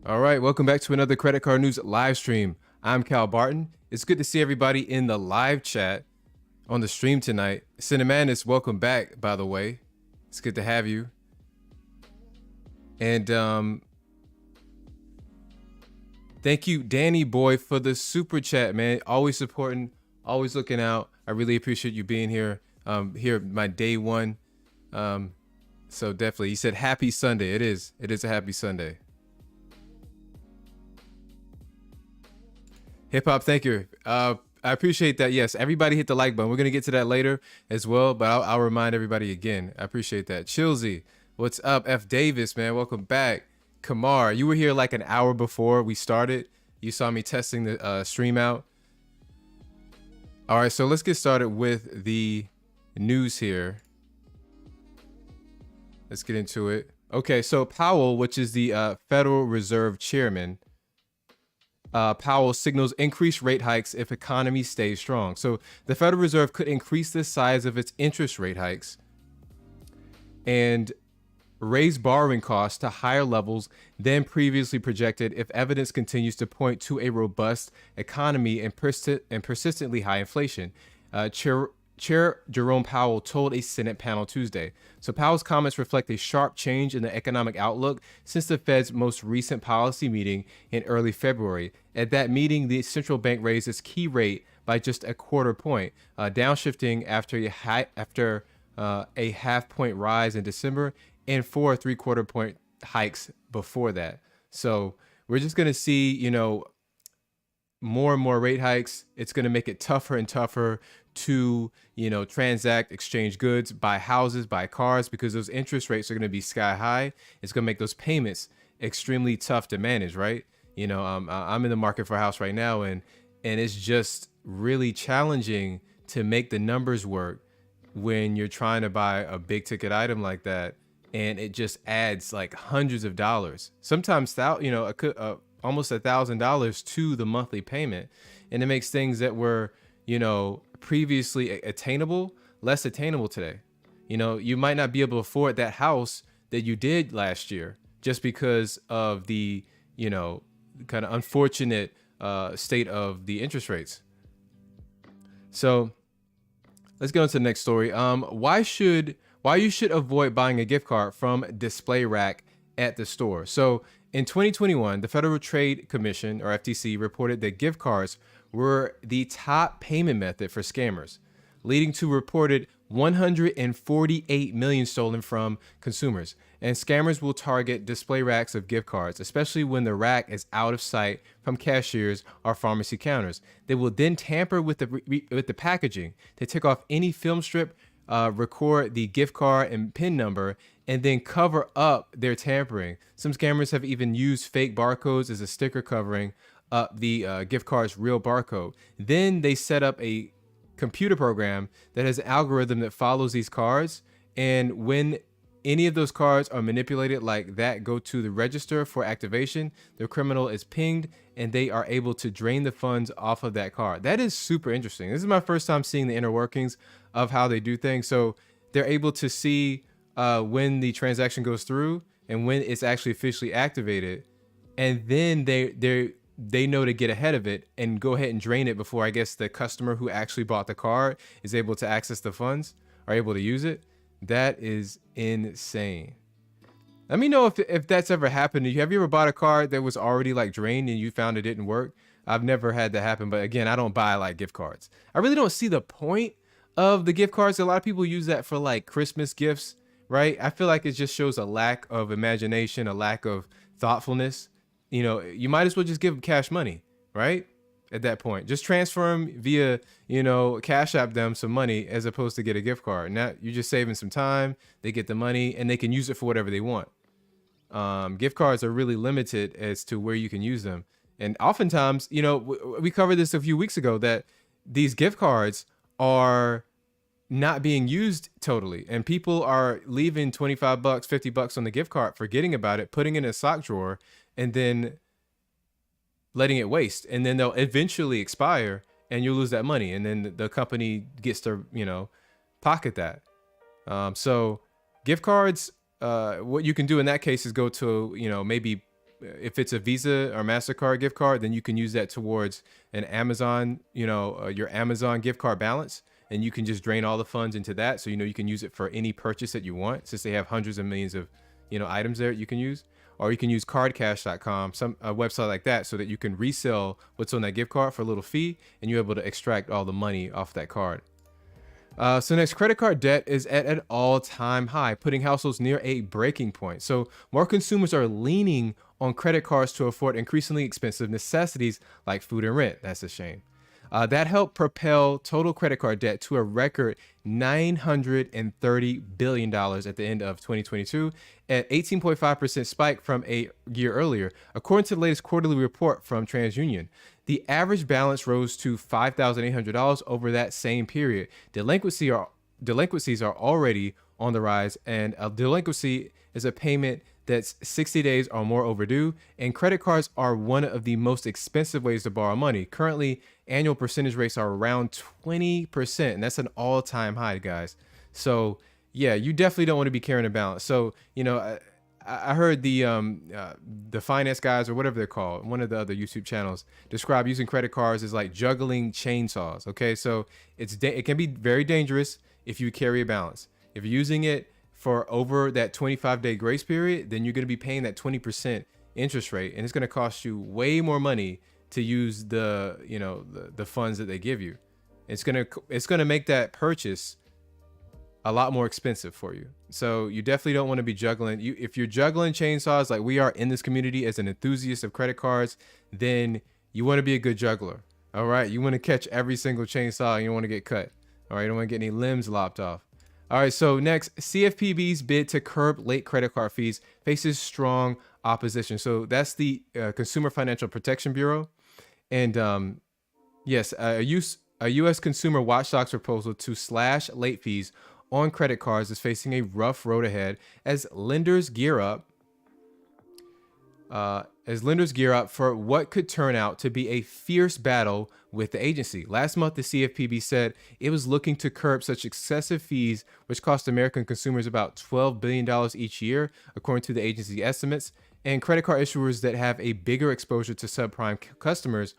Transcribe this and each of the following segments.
All right, welcome back to another Credit Card News live stream. I'm Cal Barton. It's good to see everybody in the live chat on the stream tonight. Cinnamannus, welcome back, by the way. It's good to have you. And thank you, Danny Boy, for the super chat, man. Always supporting, always looking out. I really appreciate you being here. Here, my day one. So definitely, he said happy Sunday. It is a happy Sunday. Hip hop, thank you. I appreciate that. Yes, everybody hit the like button. We're gonna get to that later as well, but I'll remind everybody again. I appreciate that. Chilsey, what's up? F Davis, man, welcome back. Kamar, you were here like an hour before we started. You saw me testing the stream out. All right, so let's get started with the news here. Let's get into it. Okay, so Powell, which is the Federal Reserve Chairman, Powell signals increased rate hikes if economy stays strong. So the Federal Reserve could increase the size of its interest rate hikes and raise borrowing costs to higher levels than previously projected if evidence continues to point to a robust economy and persistently high inflation. Chair Jerome Powell told a Senate panel Tuesday. So Powell's comments reflect a sharp change in the economic outlook since the Fed's most recent policy meeting in early February. At that meeting, the central bank raised its key rate by just a quarter point, downshifting after a half point rise in December and 4 3/4 point hikes before that. So we're just going to see, more and more rate hikes. It's going to make it tougher and tougher to, transact, exchange goods, buy houses, buy cars, because those interest rates are going to be sky high. It's going to make those payments extremely tough to manage, right? I'm in the market for a house right now, and it's just really challenging to make the numbers work when you're trying to buy a big ticket item like that, and it just adds like hundreds of dollars, sometimes almost $1,000 to the monthly payment, and it makes things that were previously attainable less attainable today. You might not be able to afford that house that you did last year just because of the kind of unfortunate state of the interest rates. So let's go into the next story. Why you should avoid buying a gift card from display rack at the store. So in 2021, the Federal Trade Commission, or FTC, reported that gift cards were the top payment method for scammers, leading to reported 148 million stolen from consumers. And scammers will target display racks of gift cards, especially when the rack is out of sight from cashiers or pharmacy counters. They will then tamper with the packaging to take off any film strip, record the gift card and PIN number, and then cover up their tampering. Some scammers have even used fake barcodes as a sticker covering up the gift card's real barcode. Then they set up a computer program that has an algorithm that follows these cards, and when any of those cards are manipulated like that, go to the register for activation, the criminal is pinged and they are able to drain the funds off of that card. That is super interesting. This is my first time seeing the inner workings of how they do things. So they're able to see when the transaction goes through and when it's actually officially activated, and then they know to get ahead of it and go ahead and drain it before, I guess, the customer who actually bought the card is able to access the funds, are able to use it. That is insane. Let me know if that's ever happened to you. Have you ever bought a card that was already like drained and you found it didn't work? I've never had that happen, but again, I don't buy like gift cards. I really don't see the point of the gift cards. A lot of people use that for like Christmas gifts, right? I feel like it just shows a lack of imagination, a lack of thoughtfulness. You might as well just give them cash money, right? At that point, just transfer them via, Cash App them some money as opposed to get a gift card. Now you're just saving some time. They get the money and they can use it for whatever they want. Gift cards are really limited as to where you can use them. And oftentimes, we covered this a few weeks ago, that these gift cards are not being used totally. And people are leaving $25, $50 on the gift card, forgetting about it, putting it in a sock drawer, and then letting it waste, and then they'll eventually expire and you'll lose that money, and then the company gets to pocket that. So gift cards, what you can do in that case is go to maybe if it's a Visa or MasterCard gift card, then you can use that towards an Amazon, your Amazon gift card balance. And you can just drain all the funds into that. So, you can use it for any purchase that you want, since they have hundreds of millions of, items there you can use. Or you can use cardcash.com, a website like that, so that you can resell what's on that gift card for a little fee, and you're able to extract all the money off that card. So next, credit card debt is at an all-time high, putting households near a breaking point. So more consumers are leaning on credit cards to afford increasingly expensive necessities like food and rent. That's a shame. That helped propel total credit card debt to a record $930 billion at the end of 2022, at 18.5% spike from a year earlier. According to the latest quarterly report from TransUnion, the average balance rose to $5,800 over that same period. Delinquencies are already on the rise, and a delinquency is a payment that's 60 days or more overdue, and credit cards are one of the most expensive ways to borrow money. Currently, annual percentage rates are around 20%, and that's an all-time high, guys. So yeah, you definitely don't want to be carrying a balance. So, I heard the finance guys, or whatever they're called, one of the other YouTube channels, describe using credit cards as like juggling chainsaws. Okay, so it can be very dangerous if you carry a balance. If you're using it for over that 25-day grace period, then you're going to be paying that 20% interest rate, and it's going to cost you way more money to use the funds that they give you. It's going to make that purchase a lot more expensive for you. So you definitely don't want to be juggling. If you're juggling chainsaws like we are in this community as an enthusiast of credit cards, then you want to be a good juggler. All right, you want to catch every single chainsaw, and you don't want to get cut. All right, you don't want to get any limbs lopped off. All right, so next, CFPB's bid to curb late credit card fees faces strong opposition. So that's the Consumer Financial Protection Bureau. And yes, a U.S. consumer watchdog's proposal to slash late fees on credit cards is facing a rough road ahead as lenders gear up for what could turn out to be a fierce battle with the agency. Last month, the CFPB said it was looking to curb such excessive fees, which cost American consumers about $12 billion each year, according to the agency estimates. And credit card issuers that have a bigger exposure to subprime customers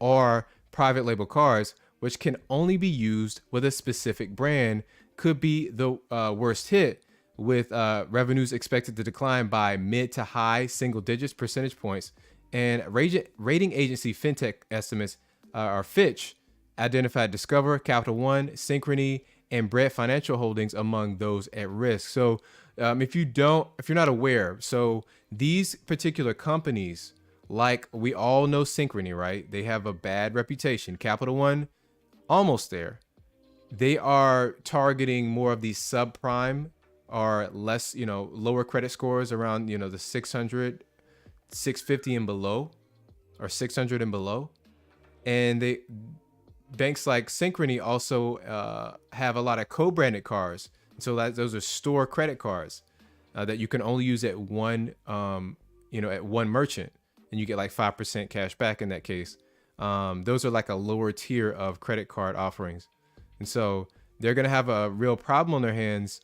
are private label cards, which can only be used with a specific brand, could be the worst hit, with revenues expected to decline by mid to high single digits percentage points. And rating agency Fintech estimates, or Fitch, identified Discover, Capital One, Synchrony, and Bread Financial Holdings among those at risk. So if you're not aware, so these particular companies, like we all know Synchrony, right? They have a bad reputation. Capital One, almost there. They are targeting more of these subprime or less, lower credit scores around, the 600, 650 and below, or 600 and below. And banks like Synchrony also have a lot of co-branded cards. So those are store credit cards that you can only use at one, at one merchant, and you get like 5% cash back in that case. Those are like a lower tier of credit card offerings. And so they're going to have a real problem on their hands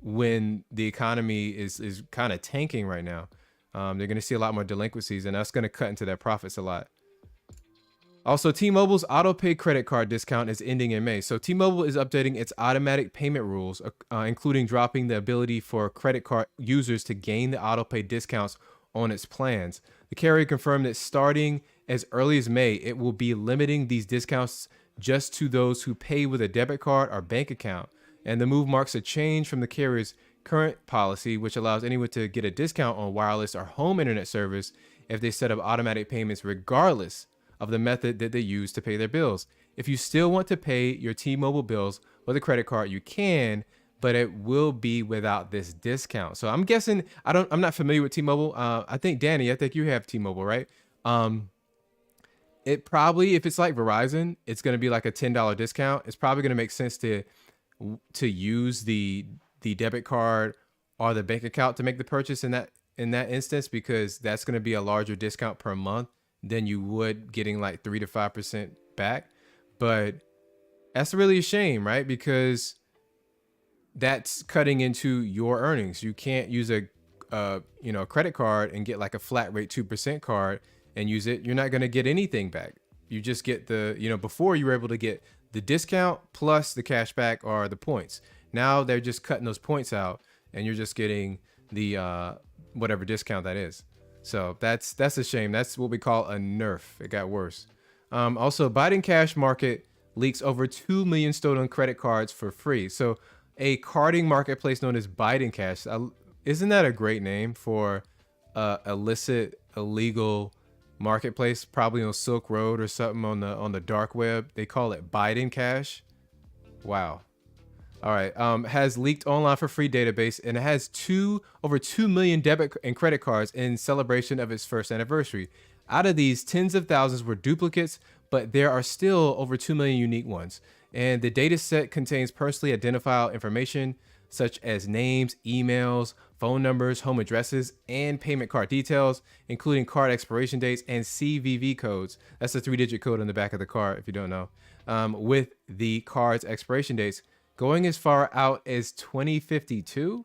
when the economy is kind of tanking right now. They're going to see a lot more delinquencies, and that's going to cut into their profits a lot. Also, T-Mobile's autopay credit card discount is ending in May. So T-Mobile is updating its automatic payment rules, including dropping the ability for credit card users to gain the autopay discounts on its plans. The carrier confirmed that starting as early as May, it will be limiting these discounts just to those who pay with a debit card or bank account. And the move marks a change from the carrier's current policy, which allows anyone to get a discount on wireless or home internet service if they set up automatic payments regardless of the method that they use to pay their bills. If you still want to pay your T-Mobile bills with a credit card, you can, but it will be without this discount. So I'm guessing, I'm not familiar with T-Mobile. I think Danny, you have T-Mobile, right? It probably, if it's like Verizon, it's going to be like a $10 discount. It's probably going to make sense to use the debit card or the bank account to make the purchase in that instance, because that's going to be a larger discount per month than you would getting like 3 to 5% back. But that's really a shame, right? Because that's cutting into your earnings. You can't use a a credit card and get like a flat rate 2% card and use it, you're not going to get anything back. You just get before you were able to get the discount plus the cash back or the points. Now they're just cutting those points out and you're just getting the whatever discount that is. So that's a shame. That's what we call a nerf. It got worse. Also, BidenCash market leaks over 2 million stolen credit cards for free. So a carding marketplace known as BidenCash. Isn't that a great name for illicit, illegal marketplace? Probably on Silk Road or something on the dark web. They call it BidenCash. Wow. All right. Has leaked online for free database, and it has over 2 million debit and credit cards in celebration of its first anniversary. Out of these, tens of thousands were duplicates, but there are still over 2 million unique ones. And the data set contains personally identifiable information such as names, emails, phone numbers, home addresses, and payment card details, including card expiration dates and CVV codes. That's the 3-digit code on the back of the card, if you don't know, with the card's expiration dates going as far out as 2052.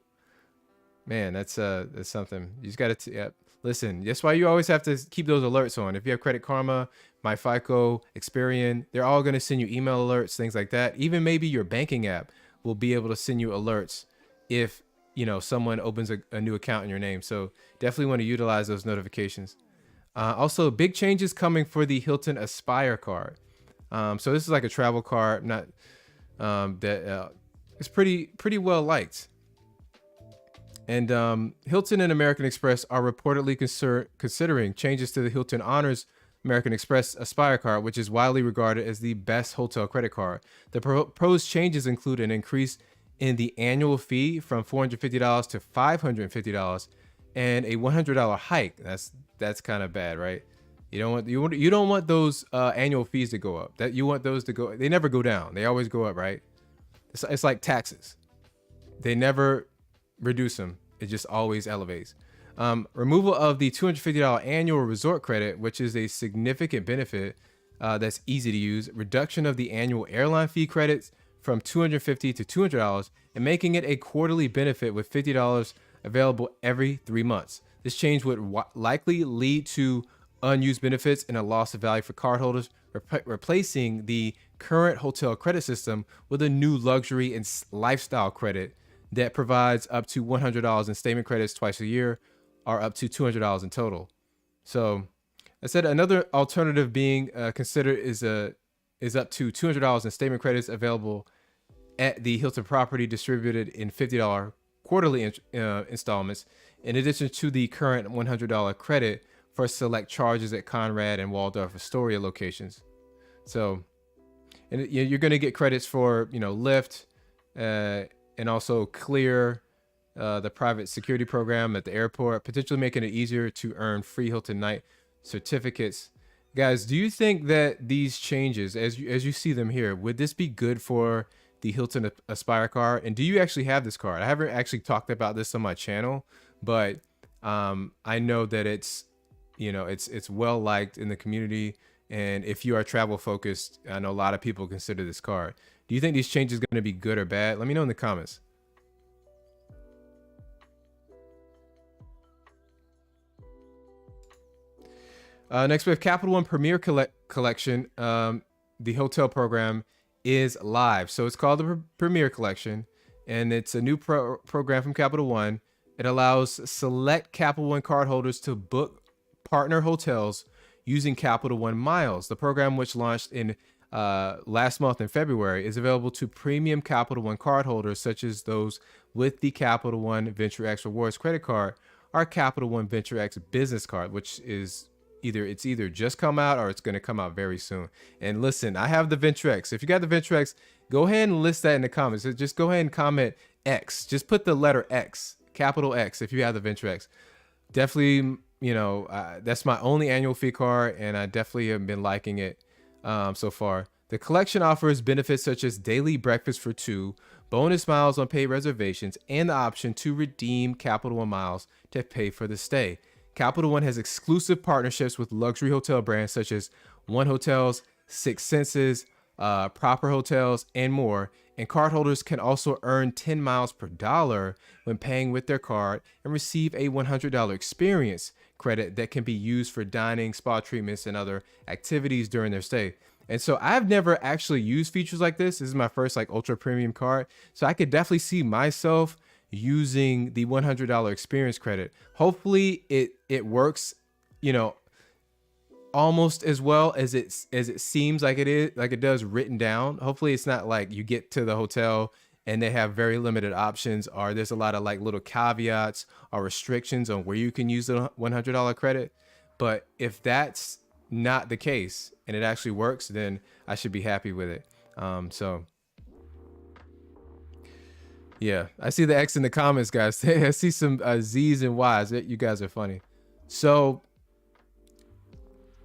Man, that's something. You just got to listen. That's why you always have to keep those alerts on. If you have Credit Karma, My FICO, Experian, they're all going to send you email alerts, things like that. Even maybe your banking app will be able to send you alerts if someone opens a new account in your name. So definitely want to utilize those notifications. Also, big changes coming for the Hilton Aspire card. So this is like a travel card, not it's pretty well liked. And Hilton and American Express are reportedly considering changes to the Hilton Honors American Express Aspire card, which is widely regarded as the best hotel credit card. The proposed changes include an increase in the annual fee from $450 to $550 and a $100 hike. That's kind of bad, right? You don't want those annual fees to go up. That you want those to go. They never go down. They always go up, right? It's like taxes. They never reduce them. It just always elevates. Removal of the $250 annual resort credit, which is a significant benefit that's easy to use. Reduction of the annual airline fee credits from $250 to $200 and making it a quarterly benefit with $50 available every 3 months. This change would likely lead to unused benefits and a loss of value for cardholders, replacing the current hotel credit system with a new luxury and lifestyle credit that provides up to $100 in statement credits twice a year, or up to $200 in total. So I said another alternative being considered is up to $200 in statement credits available at the Hilton property, distributed in $50 quarterly installments, in addition to the current $100 credit for select charges at Conrad and Waldorf Astoria locations. So, and you're going to get credits for Lyft and also Clear, the private security program at the airport, potentially making it easier to earn free Hilton Night certificates. Guys, do you think that these changes, as you see them here, would this be good for the Hilton Aspire card? And do you actually have this card? I haven't actually talked about this on my channel, but I know that it's well liked in the community. And if you are travel focused, I know a lot of people consider this card. Do you think these changes are going to be good or bad? Let me know in the comments. Next, we have Capital One Premier Collection. The hotel program is live. So it's called the Premier Collection, and it's a new program from Capital One. It allows select Capital One cardholders to book partner hotels using Capital One miles. The program, which launched in last month in February, is available to premium Capital One cardholders, such as those with the Capital One Venture X Rewards credit card or Capital One Venture X business card, which is either just come out or it's going to come out very soon. And listen, I have the Venture X. If you got the Venture X, go ahead and list that in the comments. Just go ahead and comment X. Just put the letter X, capital X, if you have the Venture X. Definitely, that's my only annual fee card, and I definitely have been liking it so far. The collection offers benefits such as daily breakfast for 2, bonus miles on paid reservations, and the option to redeem Capital One miles to pay for the stay. Capital One has exclusive partnerships with luxury hotel brands such as 1 Hotels, Six Senses, proper hotels, and more. And cardholders can also earn 10 miles per dollar when paying with their card and receive a $100 experience credit that can be used for dining, spa treatments, and other activities during their stay. And so I've never actually used features like this. This is my first like ultra premium card. So I could definitely see myself using the $100 experience credit. Hopefully it works, you know, almost as well as it seems like it is, like it does written down. Hopefully it's not like you get to the hotel and they have very limited options, or there's a lot of like little caveats or restrictions on where you can use the $100 credit. But if that's not the case and it actually works, then I should be happy with it. So yeah, I see the X in the comments, guys. I see some Z's and Y's. You guys are funny. So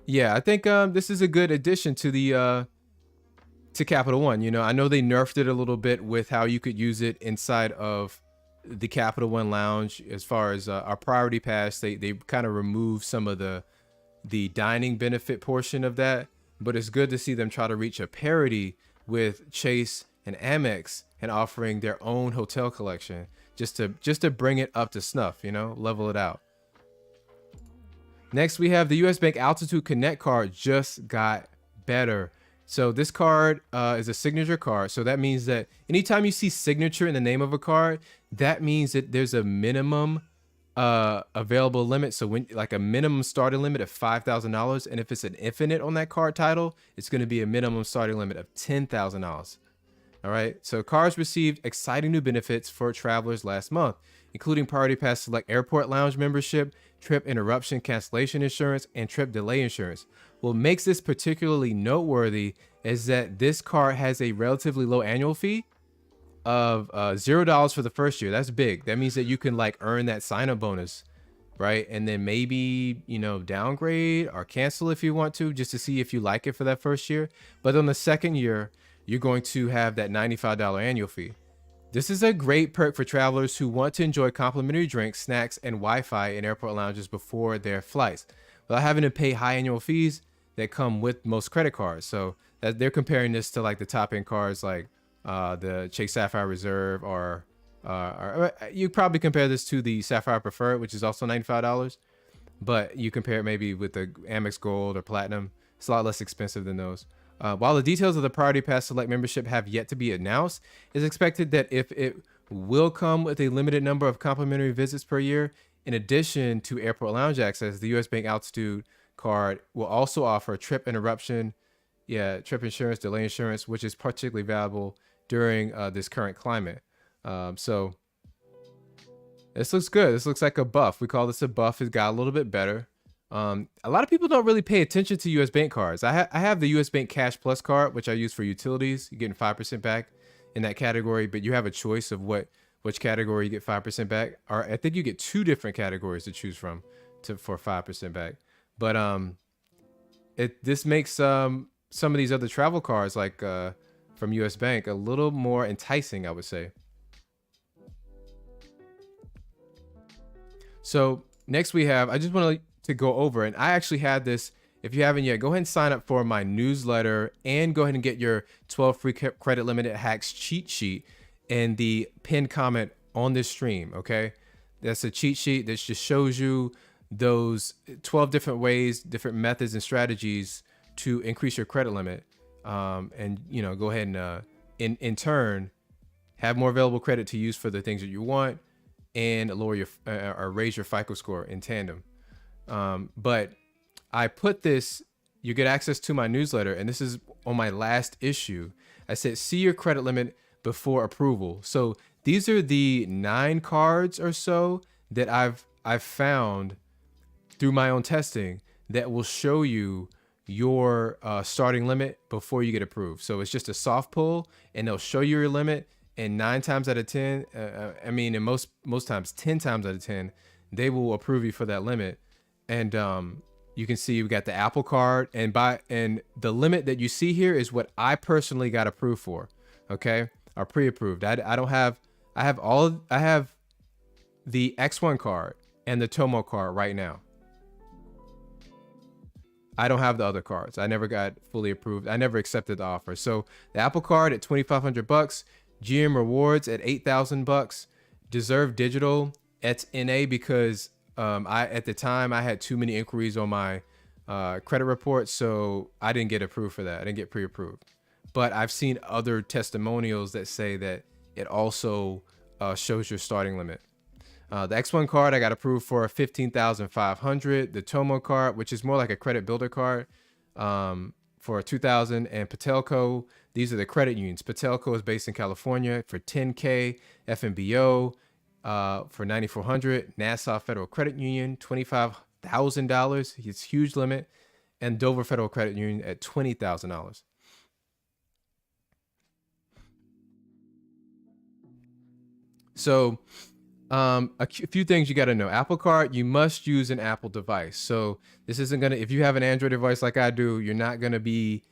yeah, I think this is a good addition to the to Capital One. You know, I know they nerfed it a little bit with how you could use it inside of the Capital One Lounge. As far as our Priority Pass, they kind of removed some of the dining benefit portion of that. But it's good to see them try to reach a parity with Chase and Amex and offering their own hotel collection just to bring it up to snuff. You know, level it out. Next, we have the US Bank Altitude Connect card just got better. So this card is a signature card. So that means that anytime you see signature in the name of a card, that means that there's a minimum available limit. So when like a minimum starting limit of $5,000, and if it's an infinite on that card title, it's going to be a minimum starting limit of $10,000. All right. So cards received exciting new benefits for travelers last month, including Priority Pass Select Airport Lounge membership, trip interruption cancellation insurance, and trip delay insurance. What makes this particularly noteworthy is that this card has a relatively low annual fee of $0 for the first year. That's big. That means that you can like earn that sign-up bonus, right? And then maybe, you know, downgrade or cancel if you want to, just to see if you like it for that first year. But on the second year, you're going to have that $95 annual fee. This is a great perk for travelers who want to enjoy complimentary drinks, snacks, and Wi-Fi in airport lounges before their flights, without having to pay high annual fees that come with most credit cards. So that they're comparing this to like the top end cards like the Chase Sapphire Reserve, or you probably compare this to the Sapphire Preferred, which is also $95. But you compare it maybe with the Amex Gold or Platinum. It's a lot less expensive than those. While the details of the Priority Pass Select membership have yet to be announced, it's expected that if it will come with a limited number of complimentary visits per year, in addition to airport lounge access, the US Bank Altitude card will also offer trip interruption, trip insurance, delay insurance, which is particularly valuable during this current climate. So this looks good. This looks like a buff. We call this a buff. It got a little bit better. A lot of people don't really pay attention to US Bank cards. I have the US Bank Cash Plus card, which I use for utilities. You're getting 5% back in that category, but you have a choice of which category you get 5% back. Or I think you get two different categories to choose from for 5% back. But this makes some of these other travel cards like from US Bank a little more enticing, I would say. So next we have, I just want to go over, and I actually had this. If you haven't yet, go ahead and sign up for my newsletter and go ahead and get your 12 free credit limited hacks cheat sheet in the pinned comment on this stream. Okay, that's a cheat sheet that just shows you those 12 different ways, different methods and strategies to increase your credit limit, and you know, go ahead and in turn have more available credit to use for the things that you want, and lower your or raise your FICO score in tandem. But I put this, you get access to my newsletter, and this is on my last issue. I said, see your credit limit before approval. So these are the 9 cards or so that I've found through my own testing that will show you your starting limit before you get approved. So it's just a soft pull, and they'll show you your limit. And 9 times out of 10, I mean, and most times 10 times out of 10, they will approve you for that limit. And you can see we got the Apple card, and the limit that you see here is what I personally got approved for. Okay, or pre-approved. I have the X1 card and the Tomo card right now. I don't have the other cards. I never got fully approved. I never accepted the offer. So the Apple Card at $2,500, GM Rewards at $8,000, Deserve Digital at NA because I at the time I had too many inquiries on my credit report, so I didn't get approved for that. I didn't get pre-approved. But I've seen other testimonials that say that it also shows your starting limit. The X1 card I got approved for $15,500. The Tomo card, which is more like a credit builder card, for $2,000, and Patelco. These are the credit unions. Patelco is based in California for $10K. FNBO for $9,400. Nassau Federal Credit Union $25,000. It's huge limit, and Dover Federal Credit Union at $20,000. So a few things you got to know. Apple Card, you must use an Apple device. So this isn't going to, if you have an Android device like I do, you're not going to be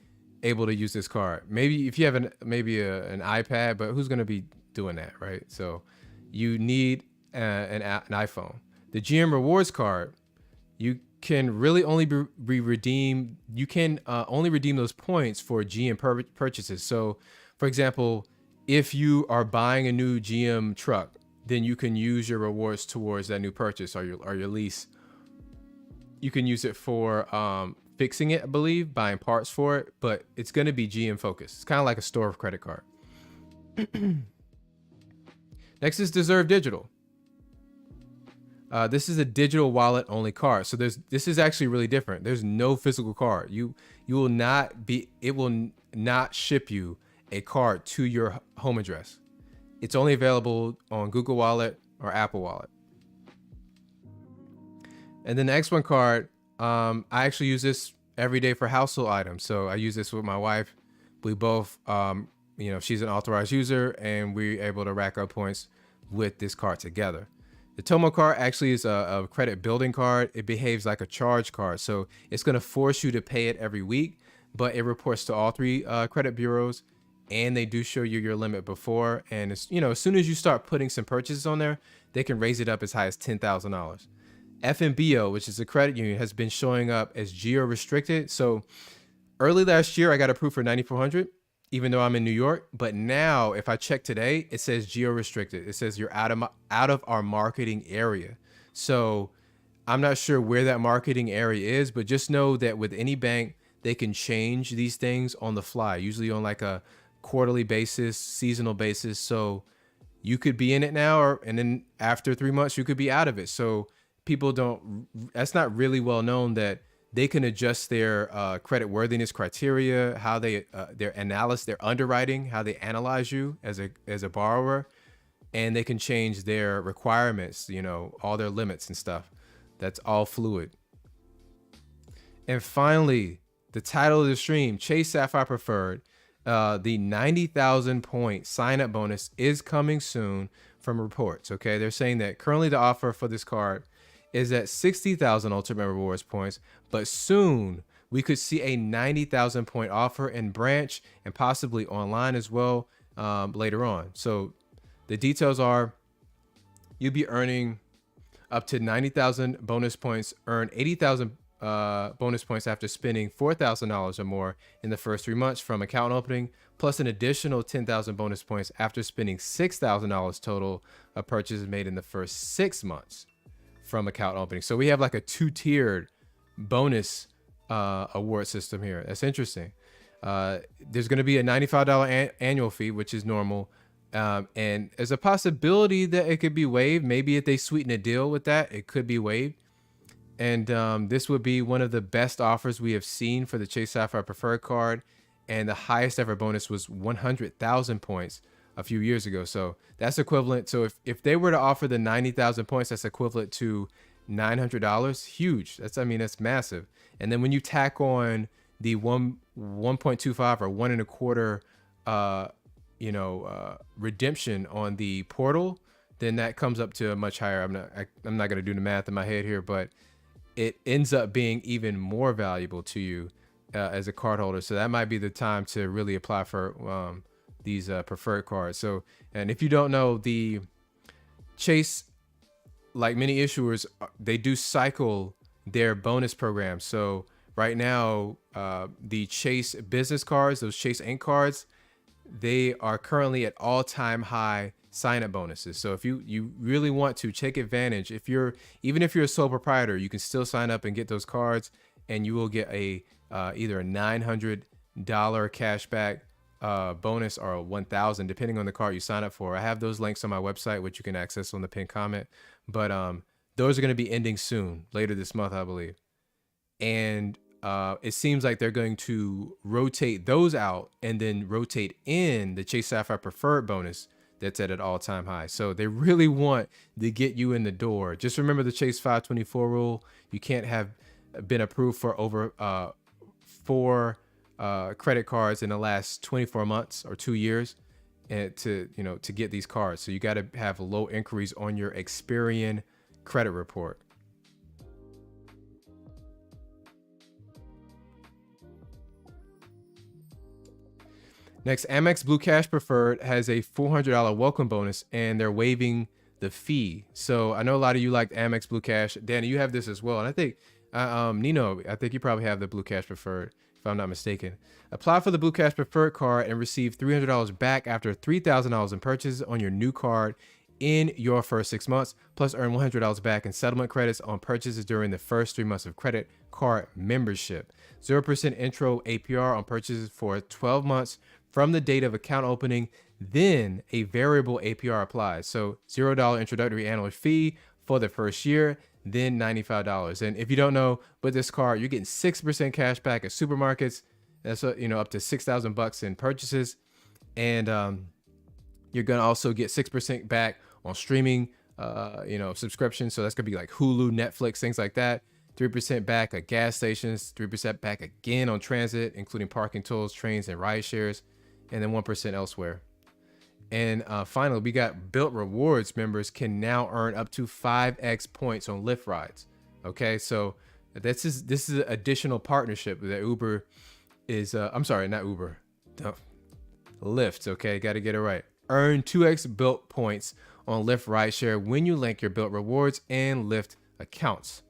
able to use this card. Maybe if you have an iPad, but who's going to be doing that, right? So you need an iPhone. The GM Rewards card, you can really only be redeemed. You can only redeem those points for GM purchases. So for example, if you are buying a new GM truck, then you can use your rewards towards that new purchase or your lease. You can use it for fixing it, I believe, buying parts for it, but it's going to be GM focused. It's kind of like a store credit card. Next is Deserve Digital. This is a digital wallet only card. So this is actually really different. There's no physical card. You will not be, it will not ship you a card to your home address. It's only available on Google Wallet or Apple Wallet. And then the X1 card, I actually use this every day for household items. So I use this with my wife. We both, she's an authorized user, and we're able to rack up points with this card together. The Tomo card actually is a credit building card. It behaves like a charge card. So it's going to force you to pay it every week, but it reports to all three credit bureaus. And they do show you your limit before. And it's, as soon as you start putting some purchases on there, they can raise it up as high as $10,000. FNBO, which is a credit union, has been showing up as geo restricted. So early last year, I got approved for $9,400, even though I'm in New York. But now, if I check today, it says geo restricted. It says you're out of our marketing area. So I'm not sure where that marketing area is, but just know that with any bank, they can change these things on the fly, usually on like a quarterly basis, seasonal basis. So you could be in it now, and then after 3 months, you could be out of it. So people that's not really well known that they can adjust their credit worthiness criteria, how their analysis, their underwriting, how they analyze you as a borrower, and they can change their requirements, all their limits and stuff. That's all fluid. And finally, the title of the stream, Chase Sapphire Preferred. The 90,000 point sign up bonus is coming soon from reports. Okay, they're saying that currently the offer for this card is at 60,000 ultimate rewards points, but soon we could see a 90,000 point offer in branch and possibly online as well later on. So the details are you'll be earning up to 90,000 bonus points, earn 80,000 bonus points after spending $4,000 or more in the first 3 months from account opening, plus an additional 10,000 bonus points after spending $6,000 total of purchases made in the first 6 months from account opening. So we have like a 2-tiered bonus award system here. That's interesting. There's going to be a $95 annual fee, which is normal. And there's a possibility that it could be waived. Maybe if they sweeten a deal with that, it could be waived. And this would be one of the best offers we have seen for the Chase Sapphire Preferred card. And the highest ever bonus was 100,000 points a few years ago. So that's equivalent. So if they were to offer the 90,000 points, that's equivalent to $900. Huge. That's massive. And then when you tack on the 1.25 or 1.25, redemption on the portal, then that comes up to a much higher. I'm not going to do the math in my head here, but it ends up being even more valuable to you as a card holder. So that might be the time to really apply for these preferred cards. So, and if you don't know, the Chase, like many issuers, they do cycle their bonus programs. So right now, the Chase business cards, those Chase Ink cards, they are currently at all-time high sign-up bonuses. So if you really want to take advantage, even if you're a sole proprietor, you can still sign up and get those cards, and you will get a either a $900 cashback bonus or a 1,000, depending on the card you sign up for. I have those links on my website, which you can access on the pinned comment. But those are going to be ending soon, later this month, I believe. And it seems like they're going to rotate those out and then rotate in the Chase Sapphire Preferred bonus that's at an all-time high. So they really want to get you in the door. Just remember the Chase 524 rule. You can't have been approved for over 4 credit cards in the last 24 months or 2 years and to get these cards. So you got to have low inquiries on your Experian credit report. Next, Amex Blue Cash Preferred has a $400 welcome bonus, and they're waiving the fee. So I know a lot of you like Amex Blue Cash. Danny, you have this as well. And I think, Nino, I think you probably have the Blue Cash Preferred, if I'm not mistaken. Apply for the Blue Cash Preferred card and receive $300 back after $3,000 in purchases on your new card in your first 6 months, plus earn $100 back in settlement credits on purchases during the first 3 months of credit card membership. 0% intro APR on purchases for 12 months from the date of account opening, then a variable APR applies. So $0 introductory annual fee for the first year, then $95. And if you don't know, with this card, you're getting 6% cash back at supermarkets. That's up to $6,000 in purchases, and you're gonna also get 6% back on streaming, subscriptions. So that's gonna be like Hulu, Netflix, things like that. 3% back at gas stations, 3% back again on transit, including parking tolls, trains, and ride shares, and then 1% elsewhere. And finally, we got Bilt Rewards members can now earn up to 5x points on Lyft rides. Okay, so this is an additional partnership that Uber is. I'm sorry, not Uber, Lyft. Okay, got to get it right. Earn 2x Bilt points on Lyft rideshare when you link your Bilt Rewards and Lyft accounts.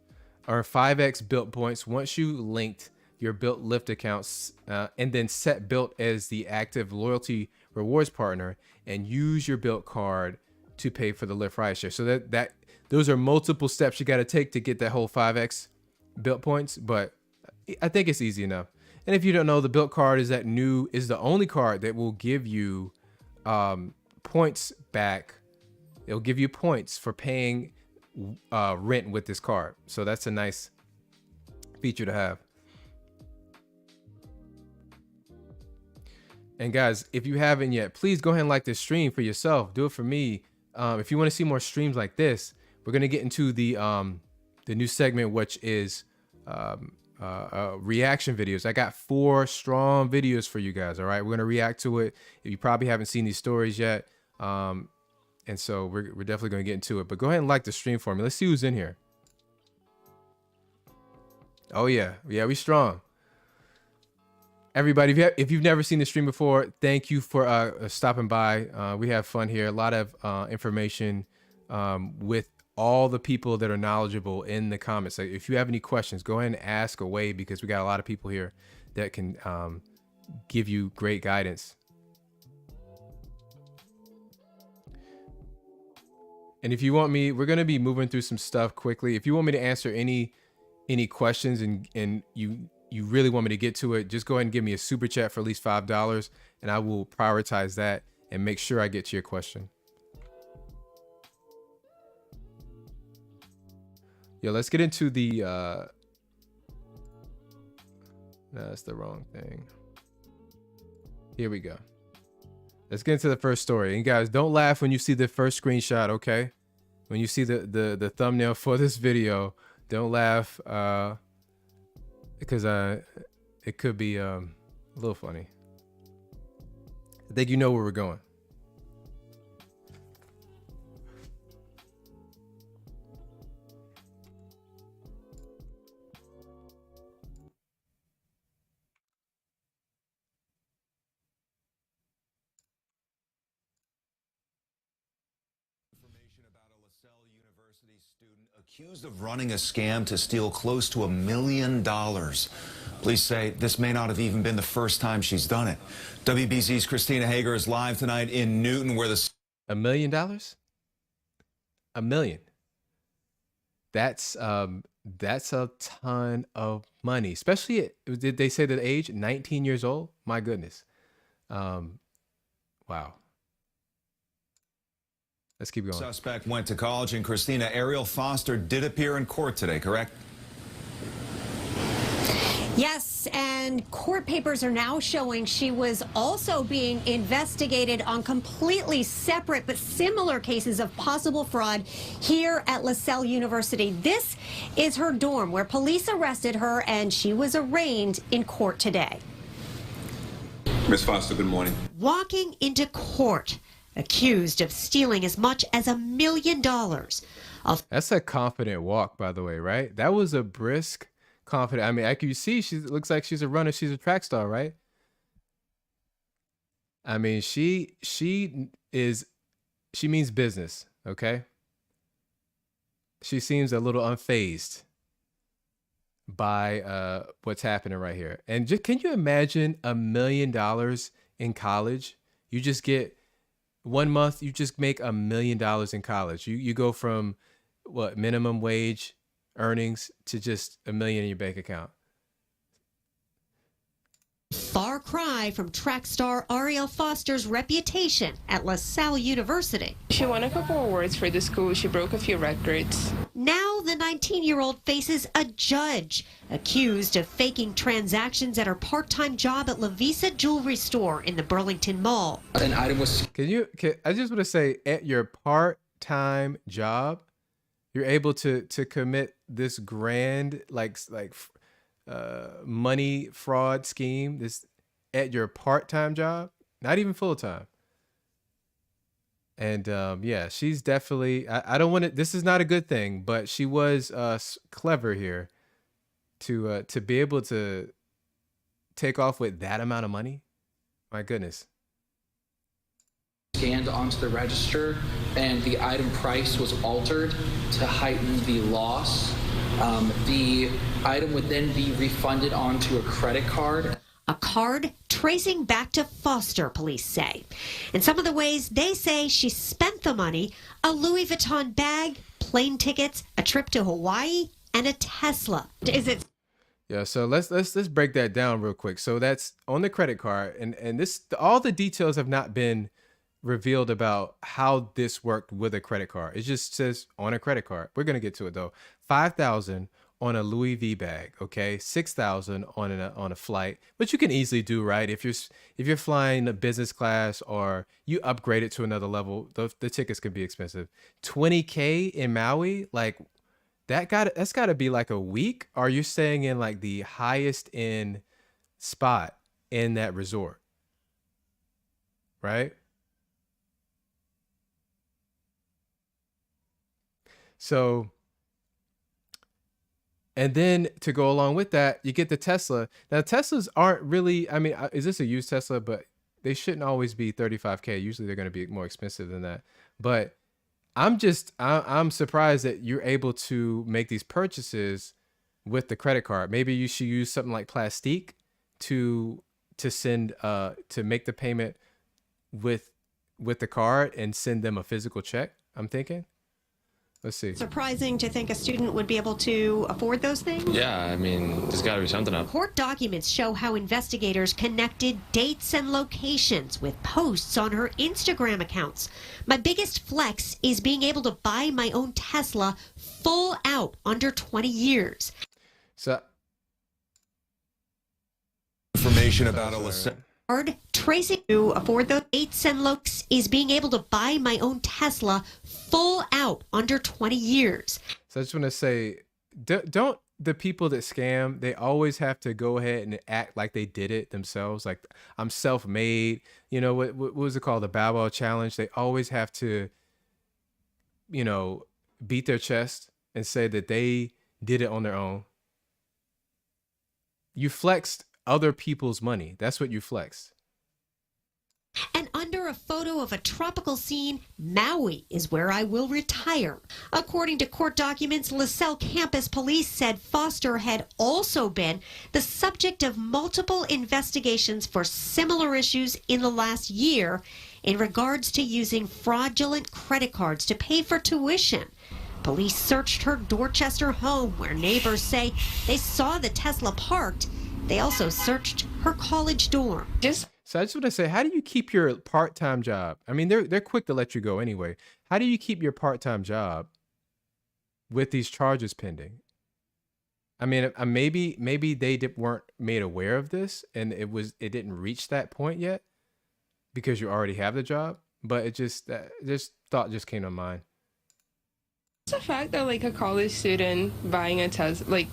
Earn 5x Bilt points once you linked your Bilt Lyft accounts, and then set Bilt as the active loyalty rewards partner and use your Bilt card to pay for the Lyft rideshare. So that those are multiple steps you got to take to get that whole 5x Bilt points, but I think it's easy enough. And if you don't know, the Bilt card is the only card that will give you points back. It'll give you points for paying rent with this card. So that's a nice feature to have. And guys, if you haven't yet, please go ahead and like this stream for yourself. Do it for me. If you want to see more streams like this, we're gonna get into the new segment, which is reaction videos. I got 4 strong videos for you guys. All right, we're gonna react to it. If you probably haven't seen these stories yet, and so we're definitely gonna get into it. But go ahead and like the stream for me. Let's see who's in here. Oh yeah, we strong. Everybody, if you've never seen the stream before, thank you for stopping by. We have fun here. A lot of information with all the people that are knowledgeable in the comments. So if you have any questions, go ahead and ask away, because we got a lot of people here that can give you great guidance. And if you want me, we're going to be moving through some stuff quickly. If you want me to answer any questions and you really want me to get to it, just go ahead and give me a super chat for at least $5, and I will prioritize that and make sure I get to your question. Yo, let's get into the no, that's the wrong thing. Here we go. Let's get into the first story. And guys, don't laugh when you see the first screenshot, okay? When you see the thumbnail for this video, don't laugh, because it could be a little funny. I think you know where we're going. Accused of running a scam to steal close to $1 million. Police say this may not have even been the first time she's done it. WBZ's Christina Hager is live tonight in Newton, where the $1 million? $1 million. That's a ton of money, especially did they say the age? 19 years old? My goodness. Wow. Let's keep going. Suspect went to college in Christina. Ariel Foster did appear in court today, correct? Yes, and court papers are now showing she was also being investigated on completely separate but similar cases of possible fraud here at LaSalle University. This is her dorm where police arrested her, and she was arraigned in court today. Ms. Foster, good morning. Walking into court, accused of stealing as much as $1 million. That's a confident walk, by the way, right? That was a brisk, confident. I mean, like you see, she looks like she's a runner. She's a track star, right? I mean, she means business, okay? She seems a little unfazed by what's happening right here. And just, can you imagine $1 million in college? You just get 1 month, you just make $1 million in college. You go from what, minimum wage earnings to just $1 million in your bank account. Far cry from track star Ariel Foster's reputation at LaSalle University. She won a couple awards for the school. She broke a few records. Now the 19-year-old faces a judge accused of faking transactions at her part-time job at La Visa Jewelry Store in the Burlington Mall. An item was... I just want to say, at your part-time job, you're able to commit this grand money fraud scheme this at your part-time job, not even full-time. And yeah, she's definitely, I don't want to, this is not a good thing, but she was clever here to be able to take off with that amount of money. My goodness. Scanned onto the register, and the item price was altered to heighten the loss. The item would then be refunded onto a credit card. A card tracing back to Foster, police say. And some of the ways they say she spent the money: a Louis Vuitton bag, plane tickets, a trip to Hawaii, and a Tesla. Is it? Yeah, so let's break that down real quick. So that's on the credit card, and this, all the details have not been revealed about how this worked with a credit card. It just says on a credit card. We're gonna get to it though. $5,000 on a Louis V bag, okay? $6,000 on a flight, which you can easily do, right? If you're flying a business class or you upgrade it to another level, the tickets can be expensive. $20K in Maui, like that's got to be like a week. Or you're staying in like the highest end spot in that resort, right? So, and then to go along with that, you get the Tesla. Now, Teslas aren't really, I mean, is this a used Tesla? But they shouldn't always be 35K. Usually they're going to be more expensive than that. But I'm surprised that you're able to make these purchases with the credit card. Maybe you should use something like Plastique to send, to make the payment with the card and send them a physical check, I'm thinking. Let's see. Surprising to think a student would be able to afford those things? Yeah, I mean, there's got to be something up. Court documents show how investigators connected dates and locations with posts on her Instagram accounts. My biggest flex is being able to buy my own Tesla full out under 20 years. So, information about a tracing to afford those dates and looks is being able to buy my own Tesla full out under 20 years. So I just want to say, don't the people that scam, they always have to go ahead and act like they did it themselves. Like, I'm self-made. You know, what was it called? The Bow Wow Challenge. They always have to, you know, beat their chest and say that they did it on their own. You flexed other people's money. That's what you flexed. And under a photo of a tropical scene. Maui is where I will retire. According to court documents, LaSalle campus police said Foster had also been the subject of multiple investigations for similar issues in the last year in regards to using fraudulent credit cards to pay for tuition. Police searched her Dorchester home, where neighbors say they saw the Tesla parked. They also searched her college dorm. So I just want to say, how do you keep your part-time job? I mean, they're quick to let you go anyway. How do you keep your part-time job with these charges pending? I mean, maybe they weren't made aware of this, and it didn't reach that point yet because you already have the job. But it just this thought just came to mind. It's the fact that like a college student buying a Tesla, like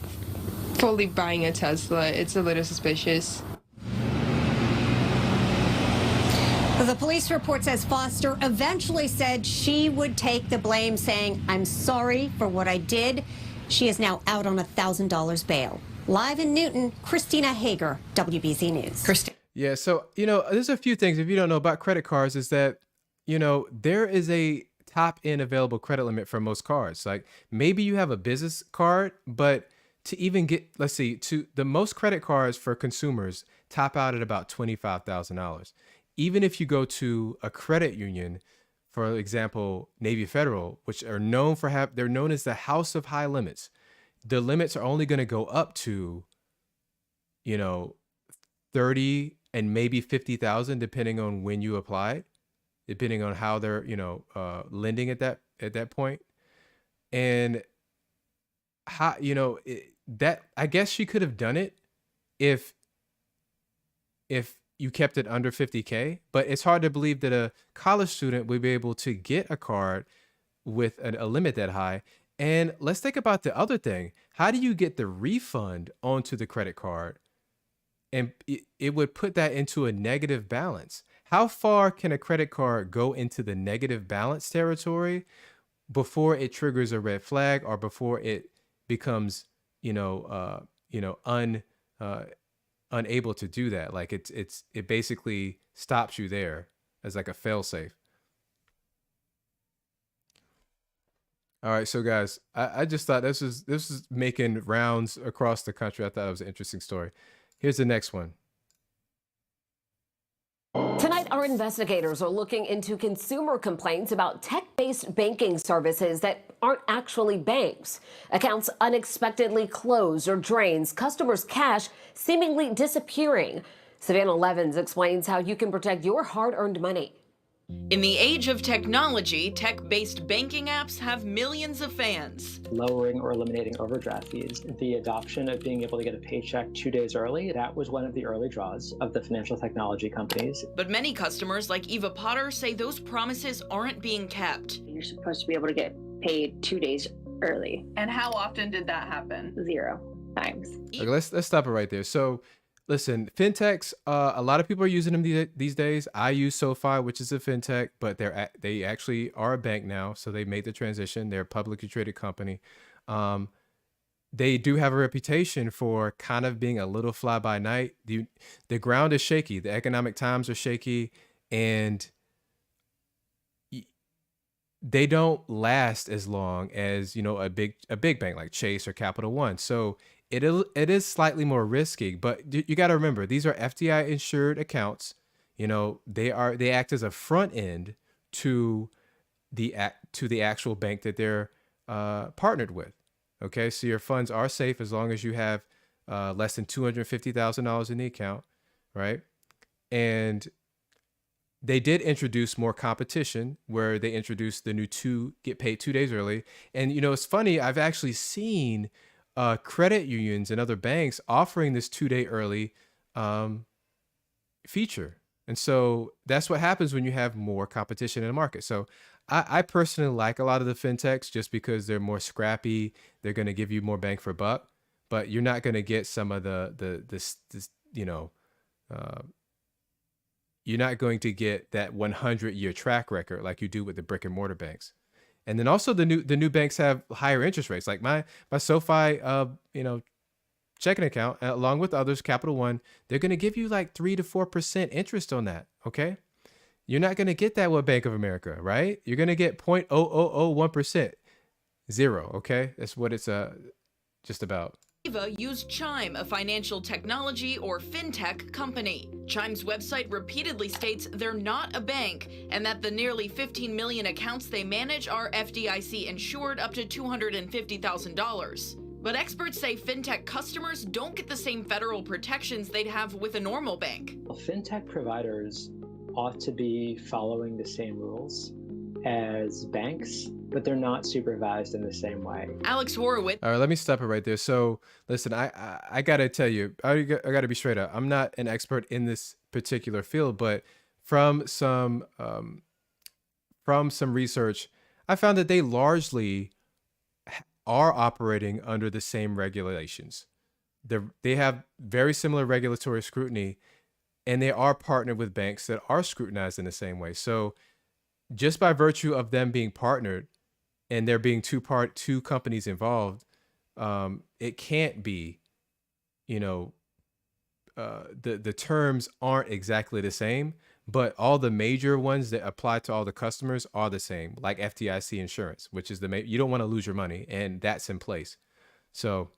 fully buying a Tesla, it's a little suspicious. The police report says Foster eventually said she would take the blame, saying, "I'm sorry for what I did." She is now out on $1,000 bail. Live in Newton, Christina Hager, WBZ News. Yeah, so, there's a few things, if you don't know about credit cards, is that, there is a top end available credit limit for most cards. Like maybe you have a business card, but to even get, let's see, to the most credit cards for consumers top out at about $25,000. Even if you go to a credit union, for example, Navy Federal, which are known for they're known as the house of high limits. The limits are only going to go up to, 30 and maybe 50,000, depending on when you apply, depending on how they're, lending at that point. And how, that, I guess she could have done it if you kept it under 50K, but it's hard to believe that a college student would be able to get a card with a limit that high. And let's think about the other thing. How do you get the refund onto the credit card? And it would put that into a negative balance. How far can a credit card go into the negative balance territory before it triggers a red flag or before it becomes, unable to do that? Like it basically stops you there as like a failsafe. All right, so guys, I just thought this is making rounds across the country. I thought it was an interesting story. Here's the next one. Tonight, our investigators are looking into consumer complaints about tech-based banking services that aren't actually banks. Accounts unexpectedly close or drains, customers' cash seemingly disappearing. Savannah Levins explains how you can protect your hard-earned money. In the age of technology, tech-based banking apps have millions of fans. Lowering or eliminating overdraft fees, the adoption of being able to get a paycheck 2 days early, that was one of the early draws of the financial technology companies. But many customers like Eva Potter say those promises aren't being kept. You're supposed to be able to get paid 2 days early. And how often did that happen? 0 times. Okay, let's stop it right there. So listen, fintechs, a lot of people are using them these days. I use SoFi, which is a fintech, but they actually are a bank now. So they made the transition. They're a publicly traded company. They do have a reputation for kind of being a little fly by night. The ground is shaky. The economic times are shaky, and they don't last as long as, a big bank like Chase or Capital One. So it is slightly more risky, but you got to remember, these are FDI insured accounts. They act as a front end to the actual bank that they're partnered with. Okay, so your funds are safe as long as you have less than $250,000 in the account, right? And they did introduce more competition, where they introduced the new get paid 2 days early. And it's funny, I've actually seen credit unions and other banks offering this 2-day early feature. And so that's what happens when you have more competition in the market. So I personally like a lot of the fintechs just because they're more scrappy. They're going to give you more bang for buck, but you're not going to get some of you're not going to get that 100-year track record like you do with the brick and mortar banks. And then also the new banks have higher interest rates. Like my SoFi, checking account, along with others, Capital One, they're going to give you like 3 to 4% interest on that. Okay, You're not going to get that with Bank of America, right? You're going to get 0.0001%. Zero, okay? That's what it's just about. Viva used Chime, a financial technology or fintech company. Chime's website repeatedly states they're not a bank and that the nearly 15 million accounts they manage are FDIC insured up to $250,000. But experts say fintech customers don't get the same federal protections they'd have with a normal bank. Fintech providers ought to be following the same rules as banks, but they're not supervised in the same way. Alex Horowitz. All right, let me stop it right there. So listen, I gotta tell you, I gotta be straight up. I'm not an expert in this particular field, but from some research, I found that they largely are operating under the same regulations. They have very similar regulatory scrutiny, and they are partnered with banks that are scrutinized in the same way. So just by virtue of them being partnered and there being two companies involved, it can't be, the terms aren't exactly the same, but all the major ones that apply to all the customers are the same, like FDIC insurance, which is you don't want to lose your money, and that's in place. So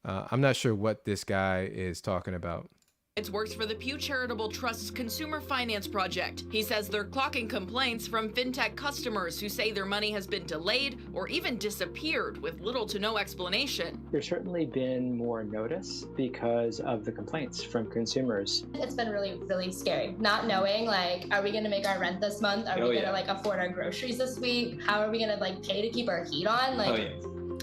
I'm not sure what this guy is talking about. It works for the Pew Charitable Trust's Consumer Finance Project. He says they're clocking complaints from fintech customers who say their money has been delayed or even disappeared with little to no explanation. There's certainly been more notice because of the complaints from consumers. It's been really, really scary. Not knowing, are we gonna make our rent this month? Are we gonna afford our groceries this week? How are we gonna pay to keep our heat on?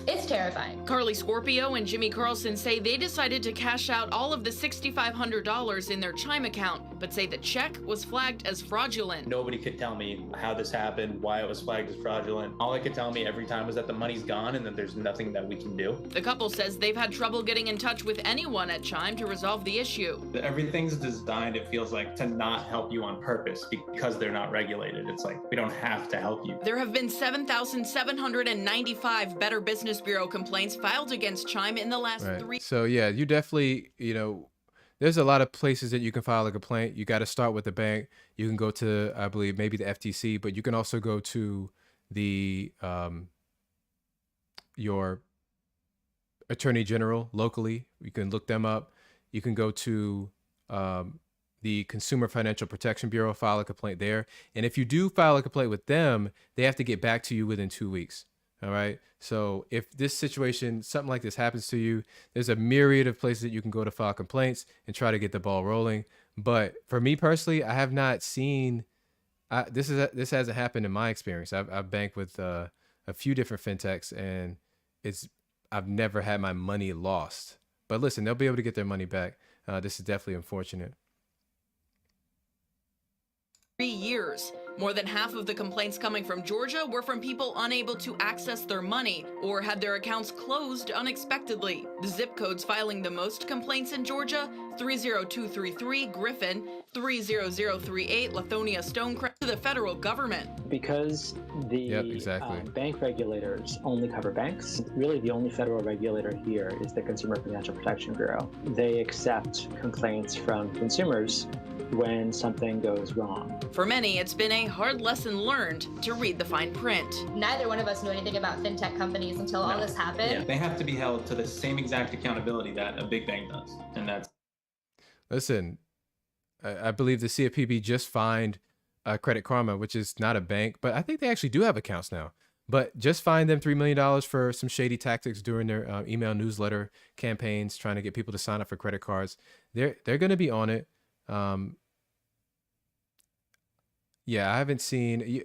It's terrifying. Carly Scorpio and Jimmy Carlson say they decided to cash out all of the $6,500 in their Chime account, but say the check was flagged as fraudulent. Nobody could tell me how this happened, why it was flagged as fraudulent. All they could tell me every time was that the money's gone and that there's nothing that we can do. The couple says they've had trouble getting in touch with anyone at Chime to resolve the issue. Everything's designed, it feels like, to not help you on purpose because they're not regulated. It's like, we don't have to help you. There have been 7,795 Better Business Bureau complaints filed against Chime in the last 3. So yeah, you definitely, there's a lot of places that you can file a complaint. You got to start with the bank. You can go to, I believe, maybe the FTC, but you can also go to the your attorney general locally. You can look them up. You can go to the Consumer Financial Protection Bureau, file a complaint there. And if you do file a complaint with them, they have to get back to you within 2 weeks. All right. So if this situation, something like this happens to you, there's a myriad of places that you can go to file complaints and try to get the ball rolling. But for me personally, I have not seen this hasn't happened in my experience. I've banked with a few different fintechs, and I've never had my money lost. But listen, they'll be able to get their money back. This is definitely unfortunate. 3 years. More than half of the complaints coming from Georgia were from people unable to access their money or had their accounts closed unexpectedly. The zip codes filing the most complaints in Georgia: 30233 Griffin, 30038 Lithonia Stonecrest. To the federal government. Because the bank regulators only cover banks, really the only federal regulator here is the Consumer Financial Protection Bureau. They accept complaints from consumers when something goes wrong. For many, it's been a hard lesson learned to read the fine print. Neither one of us knew anything about fintech companies until all this happened. Yeah, they have to be held to the same exact accountability that a big bank does. And that's... Listen, I believe the CFPB just fined Credit Karma, which is not a bank, but I think they actually do have accounts now. But just fined them $3 million for some shady tactics during their email newsletter campaigns, trying to get people to sign up for credit cards. They're going to be on it. Yeah, I haven't seen.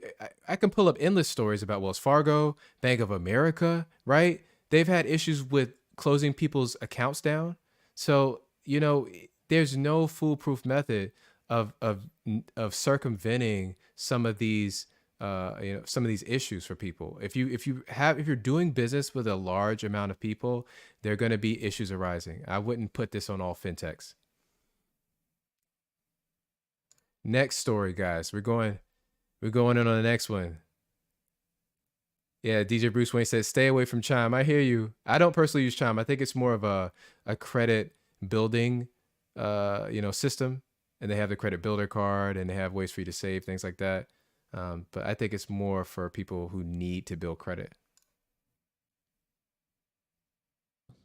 I can pull up endless stories about Wells Fargo, Bank of America, right? They've had issues with closing people's accounts down. So, there's no foolproof method of circumventing some of these issues for people. If you're doing business with a large amount of people, there are going to be issues arising. I wouldn't put this on all fintechs. Next story, guys. We're going in on the next one. Yeah, DJ Bruce Wayne says, stay away from Chime. I hear you. I don't personally use Chime. I think it's more of a credit building, system. and they have the credit builder card, and they have ways for you to save, things like that. But I think it's more for people who need to build credit.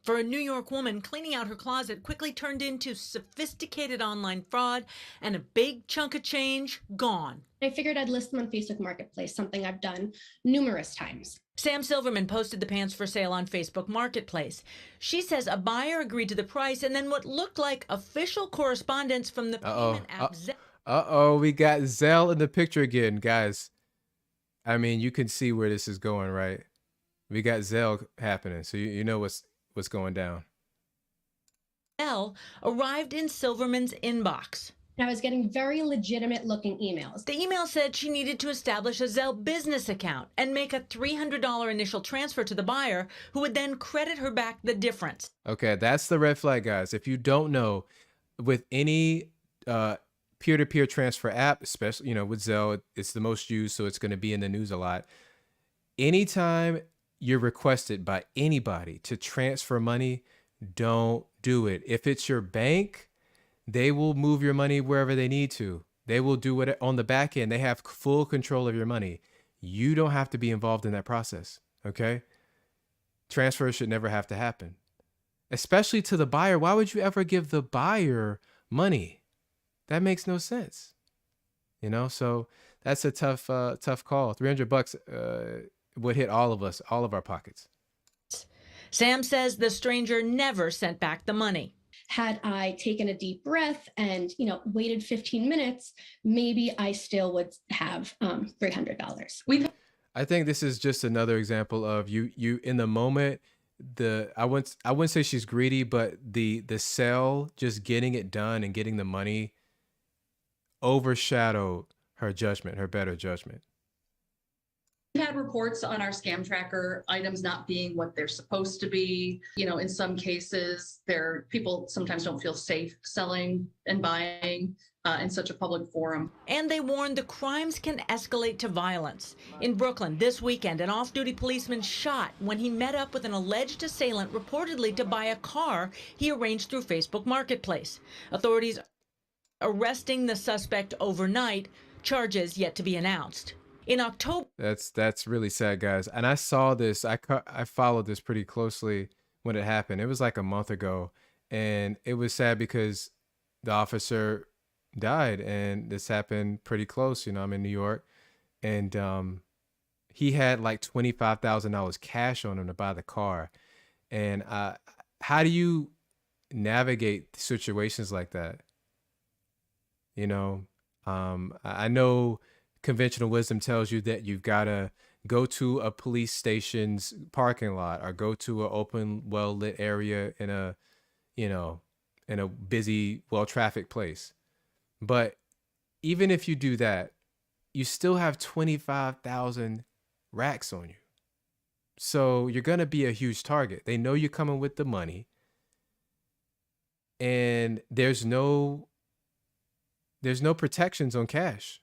For a New York woman, cleaning out her closet quickly turned into sophisticated online fraud and a big chunk of change gone. I figured I'd list them on Facebook Marketplace, something I've done numerous times. Sam Silverman posted the pants for sale on Facebook Marketplace. She says a buyer agreed to the price, and then what looked like official correspondence from the payment app Zelle. We got Zelle in the picture again, guys. I mean, you can see where this is going, right? We got Zelle happening, so you know what's going down. Zelle arrived in Silverman's inbox. I was getting very legitimate looking emails. The email said she needed to establish a Zelle business account and make a $300 initial transfer to the buyer, who would then credit her back the difference. Okay, that's the red flag, guys. If you don't know, with any peer-to-peer transfer app, especially, with Zelle, it's the most used, so it's going to be in the news a lot. Anytime you're requested by anybody to transfer money, don't do it. If it's your bank, they will move your money wherever they need to. They will do it on the back end. They have full control of your money. You don't have to be involved in that process, okay? Transfers should never have to happen, especially to the buyer. Why would you ever give the buyer money? That makes no sense, So that's a tough call. $300 would hit all of us, all of our pockets. Sam says the stranger never sent back the money. Had I taken a deep breath and, waited 15 minutes, maybe I still would have $300. I think this is just another example of you in the moment. I wouldn't say she's greedy, but the sell, just getting it done and getting the money, overshadowed her judgment, her better judgment. We've had reports on our scam tracker items not being what they're supposed to be. In some cases, people sometimes don't feel safe selling and buying in such a public forum. And they warned the crimes can escalate to violence. In Brooklyn this weekend, an off-duty policeman shot when he met up with an alleged assailant reportedly to buy a car he arranged through Facebook Marketplace. Authorities arresting the suspect overnight, charges yet to be announced. In October, that's really sad, guys. And I saw this. I followed this pretty closely when it happened. It was like a month ago, and it was sad because the officer died, and this happened pretty close. I'm in New York, and he had like $25,000 cash on him to buy the car. And how do you navigate situations like that? I know conventional wisdom tells you that you've got to go to a police station's parking lot or go to an open, well-lit area in a busy, well-trafficked place. But even if you do that, you still have 25,000 racks on you. So you're going to be a huge target. They know you're coming with the money. And there's no protections on cash.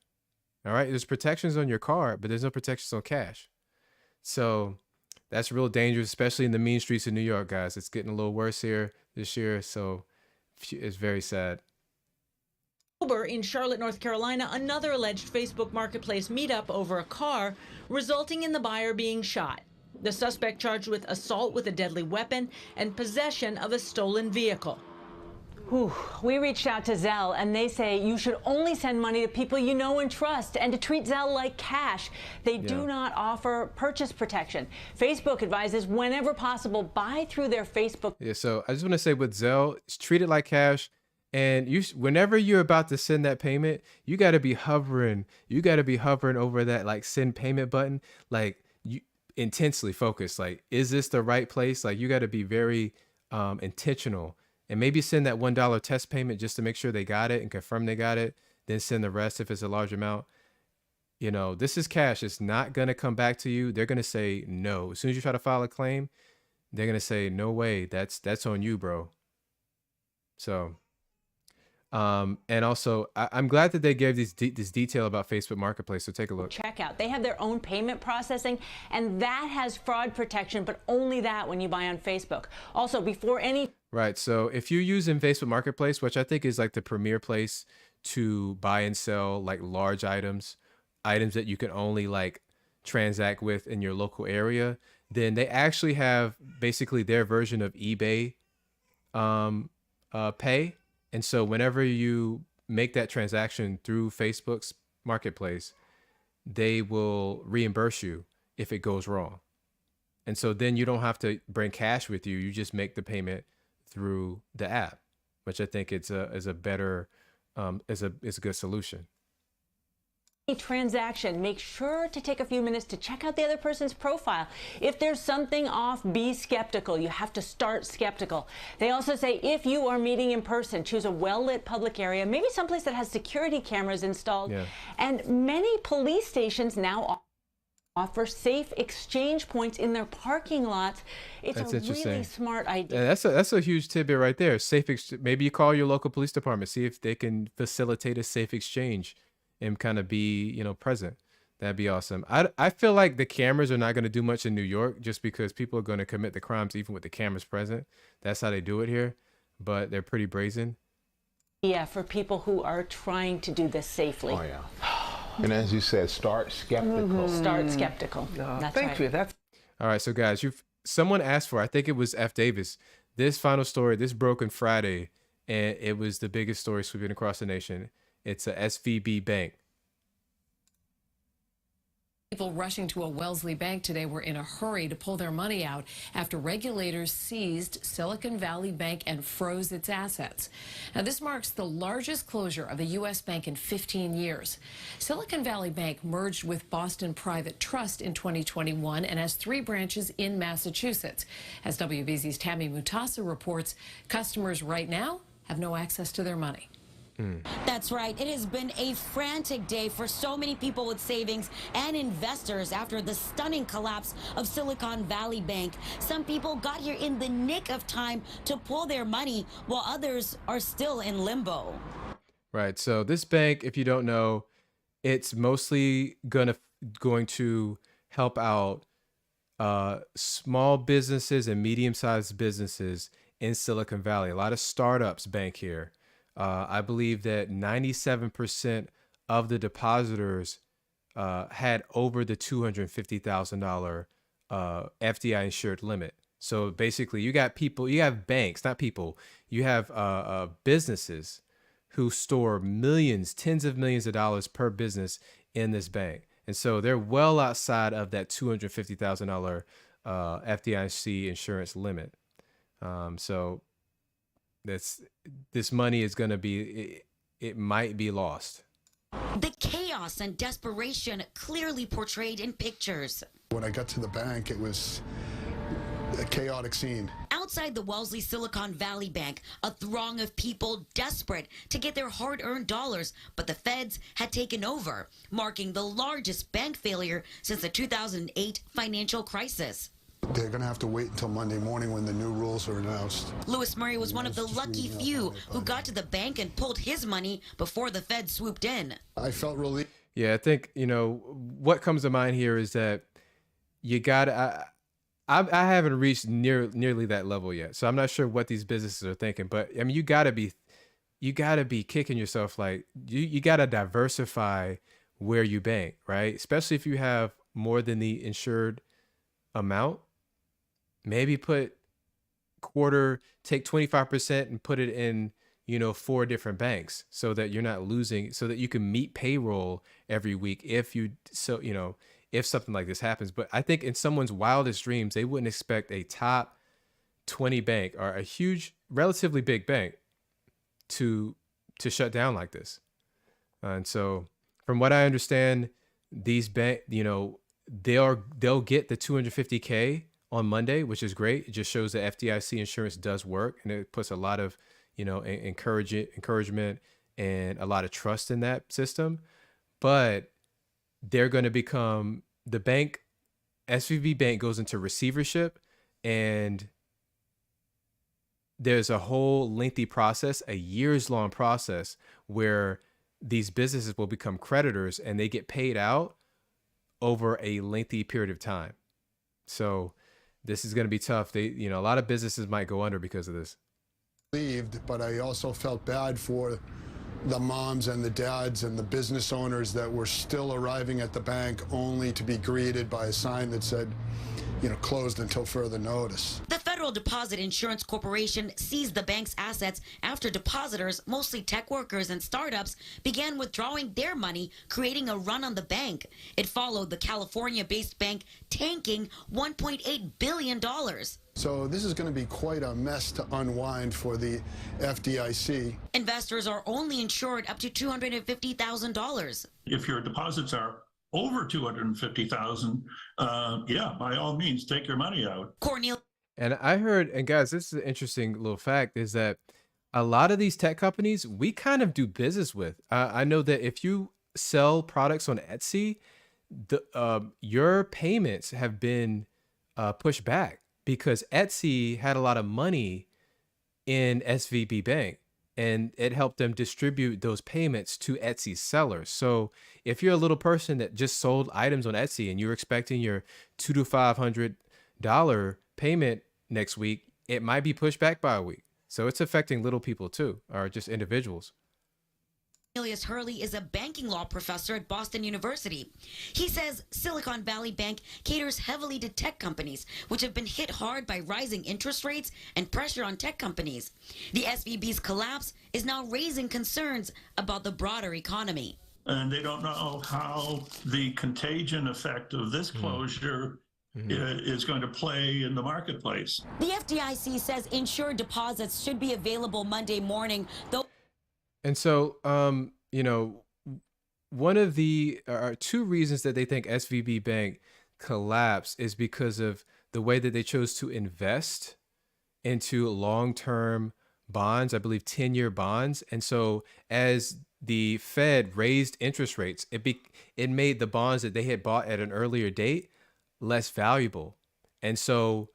All right, there's protections on your card, but there's no protections on cash. So that's real dangerous, especially in the mean streets of New York, guys. It's getting a little worse here this year, so it's very sad. In Charlotte, North Carolina, another alleged Facebook Marketplace meetup over a car, resulting in the buyer being shot. The suspect charged with assault with a deadly weapon and possession of a stolen vehicle. We reached out to Zelle, and they say you should only send money to people you know and trust, and to treat Zelle like cash. They do not offer purchase protection. Facebook advises whenever possible, buy through their Facebook. Yeah, so I just want to say with Zelle, treat it like cash. And whenever you're about to send that payment, you got to be hovering. You got to be hovering over that like send payment button, like you intensely focused. Like, is this the right place? Like, you got to be very intentional. And maybe send that $1 test payment just to make sure they got it and confirm they got it. Then send the rest if it's a large amount. This is cash. It's not going to come back to you. They're going to say no. As soon as you try to file a claim, they're going to say, no way. That's on you, bro. So, and also, I'm glad that they gave this detail about Facebook Marketplace. So take a look. Checkout. They have their own payment processing, and that has fraud protection, but only that when you buy on Facebook. Also, before any... Right. So if you're using Facebook Marketplace, which I think is like the premier place to buy and sell like large items that you can only like transact with in your local area, then they actually have basically their version of eBay pay. And so whenever you make that transaction through Facebook's marketplace, they will reimburse you if it goes wrong. And so then you don't have to bring cash with you. You just make the payment through the app, which I think is a better is a good solution. Transaction, make sure to take a few minutes to check out the other person's profile. If there's something off, be skeptical. You have to start skeptical. They also say if you are meeting in person, choose a well-lit public area, maybe someplace that has security cameras installed. Yeah. And many police stations now offer safe exchange points in their parking lots. It's a really smart idea. Yeah, that's a huge tidbit right there. Maybe you call your local police department, see if they can facilitate a safe exchange and kind of be, present. That'd be awesome. I feel like the cameras are not going to do much in New York just because people are going to commit the crimes even with the cameras present. That's how they do it here, but they're pretty brazen. Yeah, for people who are trying to do this safely. Oh, yeah. And as you said, start skeptical. Start skeptical. That's thank you. All right, so guys, someone asked for, I think it was F. Davis, this final story, this broke on Friday, and it was the biggest story sweeping across the nation. It's a SVB bank. People rushing to a Wellesley bank today were in a hurry to pull their money out after regulators seized Silicon Valley Bank and froze its assets. Now, this marks the largest closure of a U.S. bank in 15 years. Silicon Valley Bank merged with Boston Private Trust in 2021 and has 3 branches in Massachusetts. As WBZ's Tammy Mutasa reports, customers right now have no access to their money. That's right. It has been a frantic day for so many people with savings and investors after the stunning collapse of Silicon Valley Bank. Some people got here in the nick of time to pull their money, while others are still in limbo. Right. So this bank, if you don't know, it's mostly going to help out small businesses and medium-sized businesses in Silicon Valley. A lot of startups bank here. I believe that 97% of the depositors had over the $250,000 FDI insured limit. So basically, you have banks, not people. You have businesses who store millions, tens of millions of dollars per business in this bank. And so they're well outside of that $250,000 FDIC insurance limit. So this money is going to be, it might be lost. The chaos and desperation clearly portrayed in pictures. When I got to the bank, it was a chaotic scene. Outside the Wellesley Silicon Valley Bank, a throng of people desperate to get their hard-earned dollars, but the feds had taken over, marking the largest bank failure since the 2008 financial crisis. They're going to have to wait until Monday morning when the new rules are announced. Lewis Murray was one of the lucky few who got to the bank and pulled his money before the Fed swooped in. I felt relieved. Yeah, I think, what comes to mind here is that you got to, I haven't reached nearly that level yet. So I'm not sure what these businesses are thinking, but I mean, you gotta be kicking yourself. Like you gotta diversify where you bank, right? Especially if you have more than the insured amount. Maybe take 25% and put it in, 4 different banks so that you're not losing, so that you can meet payroll every week if something like this happens. But I think in someone's wildest dreams, they wouldn't expect a top 20 bank or a huge, relatively big bank to shut down like this. And so from what I understand, these they'll get the $250K on Monday, which is great. It just shows that FDIC insurance does work, and it puts a lot of, encouragement and a lot of trust in that system. But they're going to become, the bank, SVB Bank goes into receivership, and there's a whole lengthy process, a years-long process, where these businesses will become creditors and they get paid out over a lengthy period of time. So this is going to be tough. A lot of businesses might go under because of this. But I also felt bad for the moms and the dads and the business owners that were still arriving at the bank only to be greeted by a sign that said, closed until further notice. The Federal Deposit Insurance Corporation seized the bank's assets after depositors, mostly tech workers and startups, began withdrawing their money, creating a run on the bank. It followed the California-based bank tanking $1.8 billion. So this is going to be quite a mess to unwind for the FDIC. Investors are only insured up to $250,000. If your deposits are over 250,000, yeah, by all means, take your money out. And I heard, and guys, this is an interesting little fact, is that a lot of these tech companies we kind of do business with. I know that if you sell products on Etsy, your payments have been pushed back because Etsy had a lot of money in SVB Bank, and it helped them distribute those payments to Etsy sellers. So if you're a little person that just sold items on Etsy and you're expecting your $200 to $500 payment next week, it might be pushed back by a week. So it's affecting little people too, or just individuals. Cornelius Hurley is a banking law professor at Boston University. He says Silicon Valley Bank caters heavily to tech companies, which have been hit hard by rising interest rates and pressure on tech companies. The SVB's collapse is now raising concerns about the broader economy. And they don't know how the contagion effect of this closure is going to play in the marketplace. The FDIC says insured deposits should be available Monday morning, though. And so, one of the two reasons that they think SVB Bank collapsed is because of the way that they chose to invest into long-term bonds, I believe 10-year bonds. And so as the Fed raised interest rates, it made the bonds that they had bought at an earlier date less valuable. And so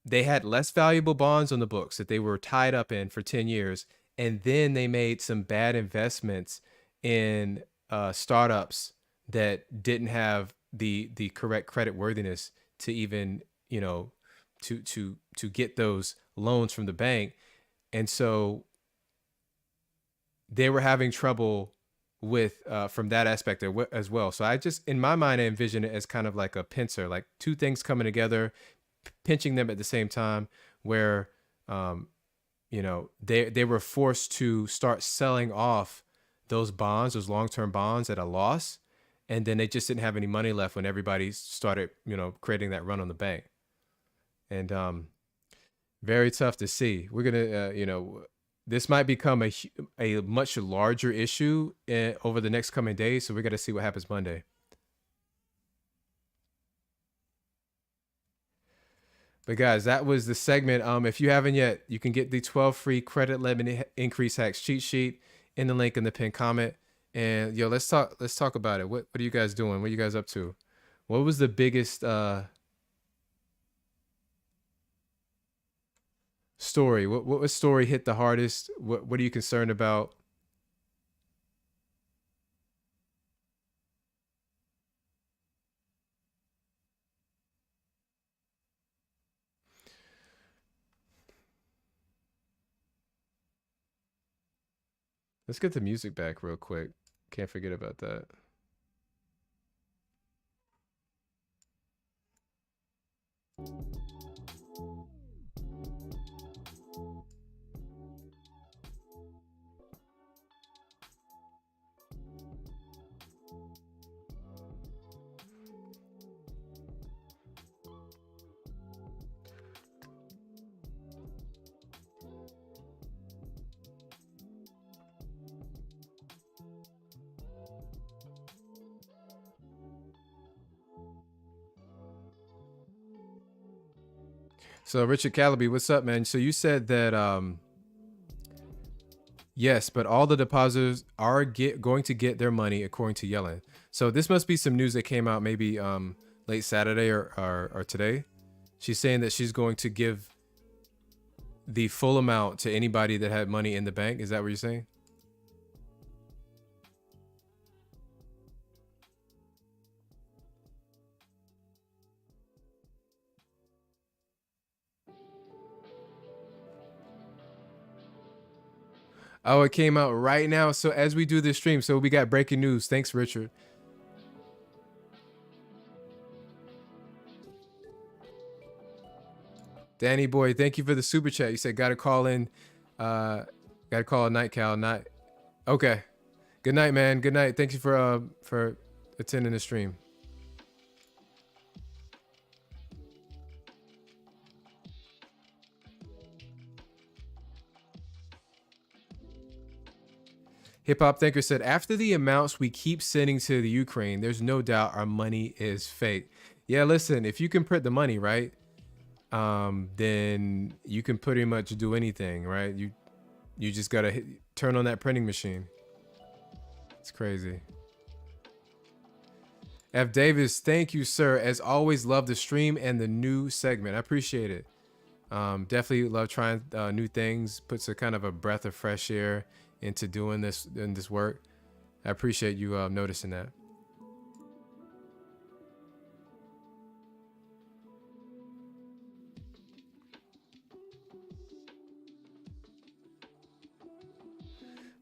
they had less valuable bonds on the books that they were tied up in for 10 years. And then they made some bad investments in startups that didn't have the correct credit worthiness to even, to get those loans from the bank. And so they were having trouble with from that aspect as well. So I just, in my mind, I envision it as kind of like a pincer, like two things coming together, pinching them at the same time, where they were forced to start selling off those bonds, those long-term bonds at a loss. And then they just didn't have any money left when everybody started, creating that run on the bank. And very tough to see. We're going to, this might become a much larger issue over the next coming days. So we're going to see what happens Monday. But guys, that was the segment. If you haven't yet, you can get the 12 free credit limit increase hacks cheat sheet in the link in the pinned comment. And let's talk about it. What are you guys doing? What are you guys up to? What was the biggest story? What story hit the hardest? What are you concerned about? Let's get the music back real quick. Can't forget about that. So Richard Calaby, what's up, man? So you said that, yes, but all the depositors are going to get their money according to Yellen. So this must be some news that came out maybe late Saturday or today. She's saying that she's going to give the full amount to anybody that had money in the bank. Is that what you're saying? Oh, it came out right now. So as we do this stream, so we got breaking news. Thanks, Richard. Danny boy, thank you for the super chat. You said gotta call in, gotta call a night, Cal. Not okay. Good night, man. Good night. Thank you for attending the stream. Hip Hop Thinker said, after the amounts we keep sending to the Ukraine, there's no doubt our money is fake. Yeah, listen, if you can print the money, right, then you can pretty much do anything, right? You just gotta turn on that printing machine. It's crazy. F. Davis, thank you, sir. As always, love the stream and the new segment. I appreciate it. Definitely love trying new things. Puts a kind of a breath of fresh air into doing this work. I appreciate you noticing that.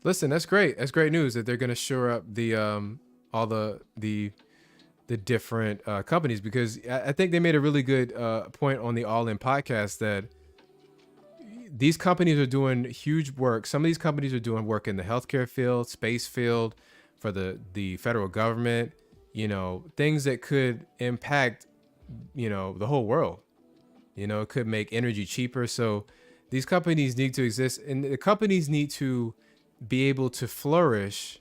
Listen, that's great. That's great news that they're going to shore up the all the different companies, because I think they made a really good point on the All In podcast that these companies are doing huge work. Some of these companies are doing work in the healthcare field, space field, for the federal government, you know, things that could impact, you know, the whole world. You know, it could make energy cheaper. So these companies need to exist, and the companies need to be able to flourish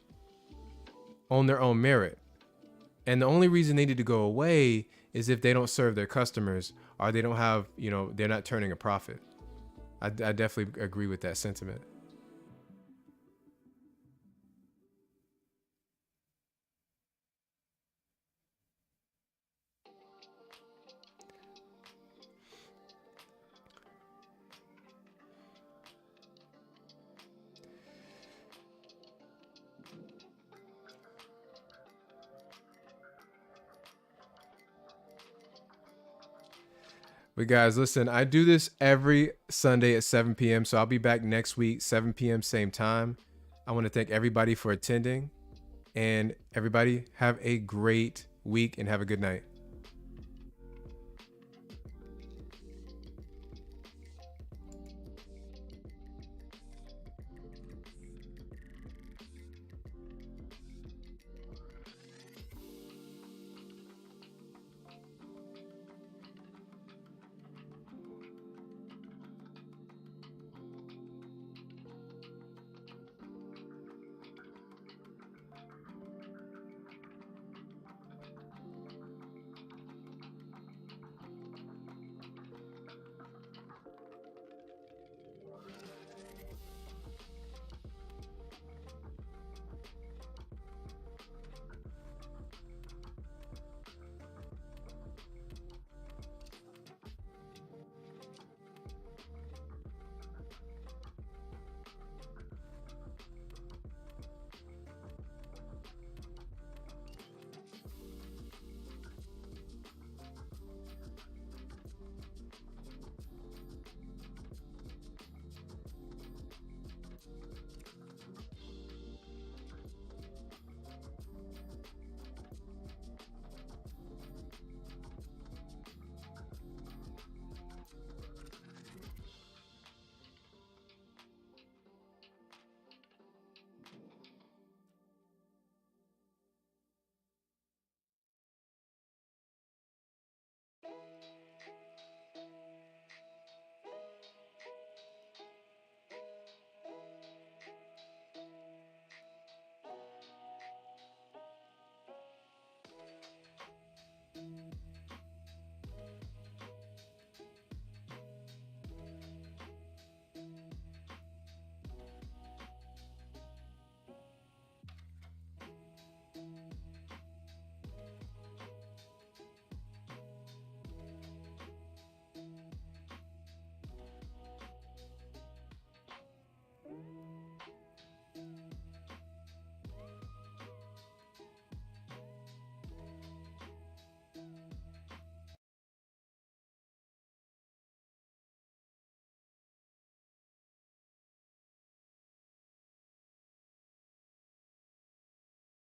on their own merit. And the only reason they need to go away is if they don't serve their customers, or they don't have, you know, they're not turning a profit. I definitely agree with that sentiment. But guys, listen, I do this every Sunday at 7 p.m. So I'll be back next week, 7 p.m. same time. I want to thank everybody for attending, and everybody have a great week and have a good night.